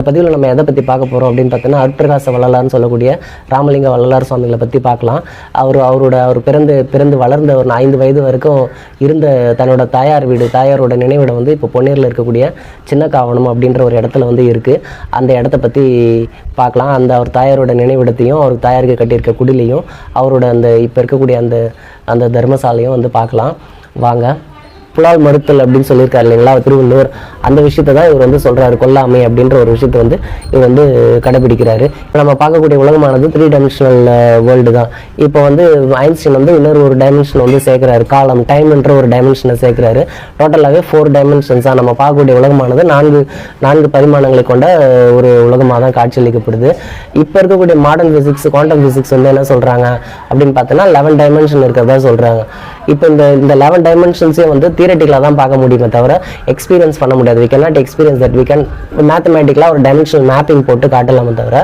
பதிவில் நம்ம எதை பற்றி பார்க்க போகிறோம் அப்படின்னு பார்த்தோன்னா அருட்பிரகாச வள்ளலார்னு சொல்லக்கூடிய ராமலிங்க வள்ளலார் சுவாமிகளை பற்றி பார்க்கலாம். அவர் பிறந்து வளர்ந்த ஒரு 5 வயது வரைக்கும் இருந்த தன்னோட தாயாரோட நினைவிடம் வந்து இப்போ பொன்னேரில் இருக்கக்கூடிய சின்ன காவணம் அப்படின்ற ஒரு இடத்துல வந்து இருக்குது. அந்த இடத்த பற்றி பார்க்கலாம். அவர் தாயாரோட நினைவிடத்தையும் அவர் தாயாருக்கு கட்டியிருக்க குடிலையும் அவரோட இப்போ இருக்கக்கூடிய அந்த தர்மசாலையும் வந்து பார்க்கலாம் வாங்க. புலால் மறுத்தல் அப்படின்னு சொல்லியிருக்காரு இல்லைங்களா திருவள்ளுவர், அந்த விஷயத்தை தான் இவர் வந்து சொல்கிறாரு. கொல்லாமை அப்படின்ற ஒரு விஷயத்தை வந்து இவர் வந்து கடைபிடிக்கிறாரு. இப்போ நம்ம பார்க்கக்கூடிய உலகமானது 3 டைமென்ஷனல் வேர்ல்டு தான். இப்போ வந்து ஐன்ஸ்டீன் வந்து இன்னொரு ஒரு டைமென்ஷன் வந்து சேர்க்குறாரு, காலம் டைம்ன்ற ஒரு டைமென்ஷனை சேர்க்குறாரு. டோட்டலாகவே 4 டைமென்ஷன்ஸாக நம்ம பார்க்கக்கூடிய உலகமானது 4 பரிமாணங்களை கொண்ட ஒரு உலகமாக தான் காட்சியளிக்கப்படுது. இப்போ இருக்கக்கூடிய மாடர்ன் ஃபிசிக்ஸ், குவாண்டம் ஃபிசிக்ஸ் வந்து என்ன சொல்கிறாங்க அப்படின்னு பார்த்தோன்னா 11 டைமென்ஷன் இருக்கிறதா சொல்கிறாங்க. இப்போ இந்த 11 டைமென்ஷன்ஸே வந்து தியரட்டிக்கலாக தான் பார்க்க முடியுமே தவிர எக்ஸ்பீரியன்ஸ் பண்ண முடியாது. we cannot experience that. we can மேத்தமேட்டிக்கலாக ஒரு டைமென்ஷனல் மேப்பிங் போட்டு காட்டலாமே தவிர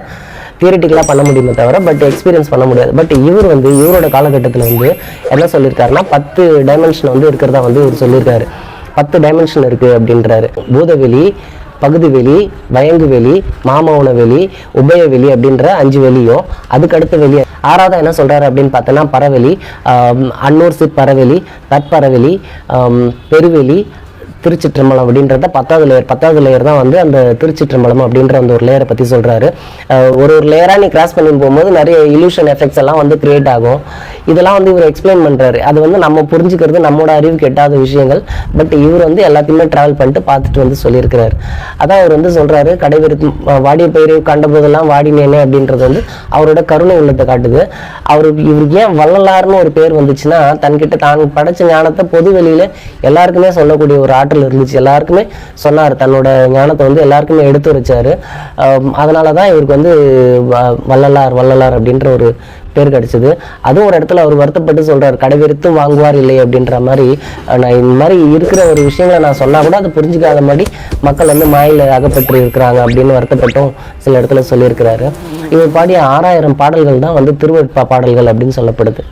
தியரட்டிக்கலாக பண்ண முடியுமே தவிர பட் எக்ஸ்பீரியன்ஸ் பண்ண முடியாது. பட் இவரோட காலகட்டத்தில் வந்து என்ன சொல்லியிருக்காருன்னா 10 டைமென்ஷன் வந்து இருக்கிறதா வந்து இவர் சொல்லியிருக்காரு. 10 டைமென்ஷன் இருக்குது அப்படின்றாரு. பூதவெளி, பகுதிவெளி, வயங்குவெளி, மாமௌனவெளி, உபயவெளி அப்படின்ற 5 வெளியும், அதுக்கு அடுத்த வெளி 6வது என்ன சொல்றாரு அப்படின்னு பார்த்தோன்னா பறவெளி, அன்னூர் பறவெளி, தற்பறவெளி, பெருவெளி, திருச்சிற்றம்பலம் அப்படின்றத 10வது லேயர் தான் வந்து அந்த திருச்சிற்றம்பலம் அப்படின்ற அந்த ஒரு லேயரை பற்றி சொல்கிறாரு. ஒரு லேயராக நீ கிராஸ் பண்ணி போகும்போது நிறைய இல்யூஷன் எஃபெக்ட்ஸ் எல்லாம் வந்து கிரியேட் ஆகும். இதெல்லாம் வந்து இவர் எக்ஸ்பிளைன் பண்ணுறாரு. அது வந்து நம்ம புரிஞ்சுக்கிறது நம்மளோட அறிவுக்கு எட்டாத விஷயங்கள். பட் இவர் வந்து எல்லாத்தையுமே ட்ராவல் பண்ணிட்டு பார்த்துட்டு வந்து சொல்லியிருக்கிறாரு. அதான் அவர் வந்து சொல்கிறாரு, கடைவெறுத்து வாடிய பயிரை கண்டபோதெல்லாம் வாடினேனே அப்படின்றது வந்து அவரோட கருணை உள்ளத்தை காட்டுது. இவருக்கு ஏன் வள்ளலார்னு ஒரு பேர் வந்துச்சுன்னா தன்கிட்ட தான் படைச்ச ஞானத்தை பொது வெளியில் எல்லாருக்குமே சொல்லக்கூடிய ஒரு ஆற்றல் இருந்துச்சு. எல்லாருக்குமே சொன்னார், தன்னோட ஞானத்தை வந்து எல்லாருக்குமே எடுத்து வச்சாரு. அதனால தான் இவருக்கு வந்து வள்ளலார் அப்படின்ற ஒரு பேர் கிடைச்சது. அதுவும் ஒரு இடத்துல அவர் வருத்தப்பட்டு சொல்றாரு, கடைவெறுத்து வாங்குவார் இல்லை அப்படின்ற மாதிரி. நான் இந்த மாதிரி இருக்கிற ஒரு விஷயங்களை நான் சொன்னா கூட அதை புரிஞ்சுக்காத மாதிரி மக்கள் வந்து மாயில அகப்பட்டு இருக்கிறாங்க அப்படின்னு வருத்தப்பட்டும் சில இடத்துல சொல்லியிருக்கிறாரு. இவர் பாடிய 6000 பாடல்கள் தான் வந்து திருவெட்பா பாடல்கள் அப்படின்னு சொல்லப்படுது.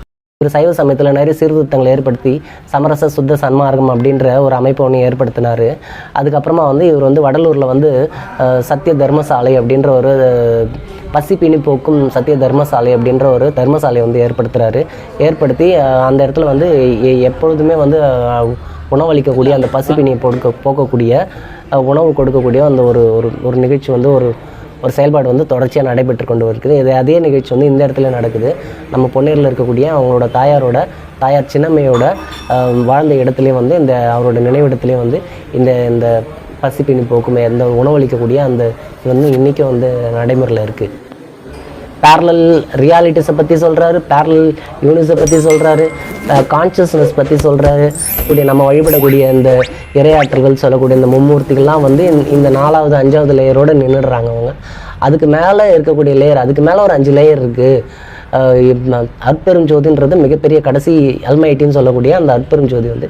சைவ சமயத்தில் நிறைய சீர்திருத்தங்களை ஏற்படுத்தி சமரச சுத்த சன்மார்க்கம் அப்படின்ற ஒரு அமைப்பை ஒன்று ஏற்படுத்தினார். அதுக்கப்புறமா வந்து இவர் வந்து வடலூரில் வந்து சத்திய தர்மசாலை அப்படின்ற ஒரு பசிப்பினி போக்கும் சத்திய தர்மசாலை அப்படின்ற ஒரு தர்மசாலையை வந்து ஏற்படுத்தி அந்த இடத்துல வந்து எப்பொழுதுமே வந்து உணவளிக்கக்கூடிய அந்த பசிப்பினியை போக்கக்கூடிய உணவு கொடுக்கக்கூடிய அந்த ஒரு நிகழ்ச்சி வந்து ஒரு செயல்பாடு வந்து தொடர்ச்சியாக நடைபெற்று கொண்டு இருக்குது. அதே நிகழ்ச்சி வந்து இந்த இடத்துல நடக்குது. நம்ம பொன்னேரில் இருக்கக்கூடிய அவங்களோட தாயார் சின்னம்மையோட வாழ்ந்த இடத்துலையும் வந்து அவரோட நினைவிடத்துலேயும் வந்து இந்த பசிப்பினி போக்குமே இந்த உணவளிக்கக்கூடிய அந்த வந்து இன்றைக்கும் வந்து நடைமுறையில் இருக்குது. பேரலல் ரியாலிட்டிஸை பற்றி சொல்கிறாரு, பேரலல் யூனிஸை பற்றி சொல்கிறாரு, கான்ஷியஸ்னஸ் பற்றி சொல்கிறாரு. இப்படி நம்ம வழிபடக்கூடிய இந்த இறையாற்றல்கள் சொல்லக்கூடிய இந்த மும்மூர்த்திகள்லாம் வந்து இந்த 4வது 5வது லேயரோடு நின்றுடுறாங்க அவங்க. அதுக்கு மேலே இருக்கக்கூடிய லேயர், அதுக்கு மேலே ஒரு 5 லேயர் இருக்குது. அற்பெரும் ஜோதின்றது மிகப்பெரிய கடைசி அல்மைட்டின்னு சொல்லக்கூடிய அந்த அற்பெரும் ஜோதி வந்து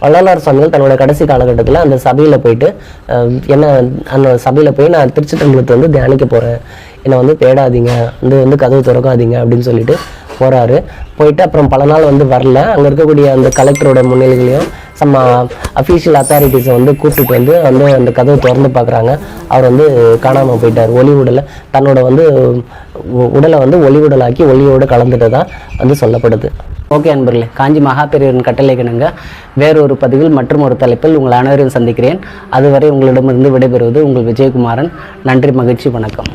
வள்ளலார் சுவாமிகள் தன்னோட கடைசி காலகட்டத்தில் அந்த சபையில் போயிட்டு அந்த சபையில் போய் நான் திருச்சிற்றம்பலத்தை வந்து தியானிக்க போகிறேன், என்னை வந்து தேடாதீங்க, வந்து கதவு திறக்காதீங்க அப்படின்னு சொல்லிட்டு போயிட்டு அப்புறம் பல நாள் வந்து வரல. அங்கே இருக்கக்கூடிய அந்த கலெக்டரோட முன்னிலைகளையும் சம் அஃபீஷியல் அத்தாரிட்டிஸை வந்து கூப்பிட்டு வந்து அந்த கதவை திறந்து பார்க்குறாங்க. அவர் வந்து காணாமல் போயிட்டார். தன்னோட வந்து உடலை வந்து ஒளி ஒளியோடு கலந்துட்டதா வந்து சொல்லப்படுது. ஓகே அன்பர்களே, காஞ்சி மகாபெரியவரின் கட்டளைக்கிணங்க வேறொரு பதிவில் மற்றும் ஒரு தலைப்பில் உங்கள் அனைவரையும் சந்திக்கிறேன். அதுவரை உங்களிடமிருந்து விடைபெறுவது உங்கள் விஜயகுமாரன். நன்றி, மகிழ்ச்சி, வணக்கம்.